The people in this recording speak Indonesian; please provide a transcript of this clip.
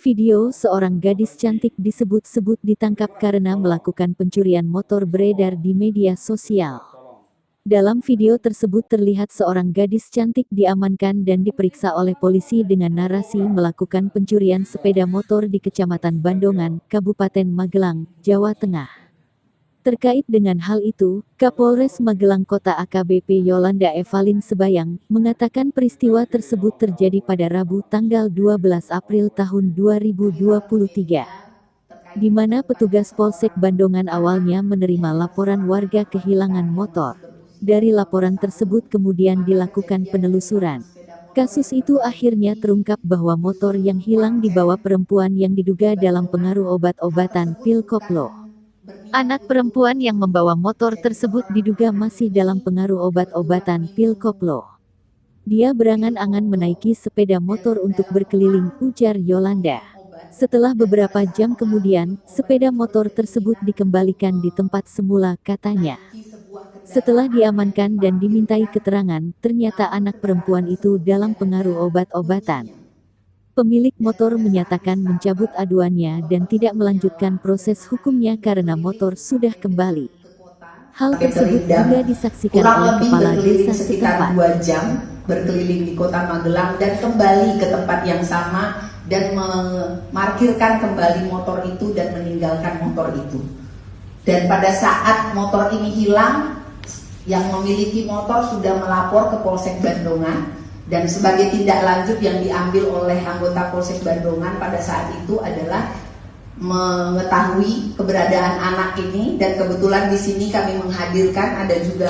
Video seorang gadis cantik disebut-sebut ditangkap karena melakukan pencurian motor beredar di media sosial. Dalam video tersebut terlihat seorang gadis cantik diamankan dan diperiksa oleh polisi dengan narasi melakukan pencurian sepeda motor di Kecamatan Bandongan, Kabupaten Magelang, Jawa Tengah. Terkait dengan hal itu, Kapolres Magelang Kota AKBP Yolanda Evalin Sebayang mengatakan peristiwa tersebut terjadi pada Rabu tanggal 12 April tahun 2023, di mana petugas Polsek Bandongan awalnya menerima laporan warga kehilangan motor. Dari laporan tersebut kemudian dilakukan penelusuran. Kasus itu akhirnya terungkap bahwa motor yang hilang dibawa perempuan yang diduga dalam pengaruh obat-obatan pil koplo. Anak perempuan yang membawa motor tersebut diduga masih dalam pengaruh obat-obatan pil koplo. Dia berangan-angan menaiki sepeda motor untuk berkeliling, ujar Yolanda. Setelah beberapa jam kemudian, sepeda motor tersebut dikembalikan di tempat semula, katanya. Setelah diamankan dan dimintai keterangan, ternyata anak perempuan itu dalam pengaruh obat-obatan. Pemilik motor menyatakan mencabut aduannya dan tidak melanjutkan proses hukumnya karena motor sudah kembali. Hal tersebut juga disaksikan oleh kepala desa setempat. 2 jam berkeliling di Kota Magelang dan kembali ke tempat yang sama dan memarkirkan kembali motor itu dan meninggalkan motor itu. Dan pada saat motor ini hilang, yang memiliki motor sudah melapor ke Polsek Bandongan. Dan sebagai tindak lanjut yang diambil oleh anggota Polsek Bandongan pada saat itu adalah mengetahui keberadaan anak ini, dan kebetulan di sini kami menghadirkan ada juga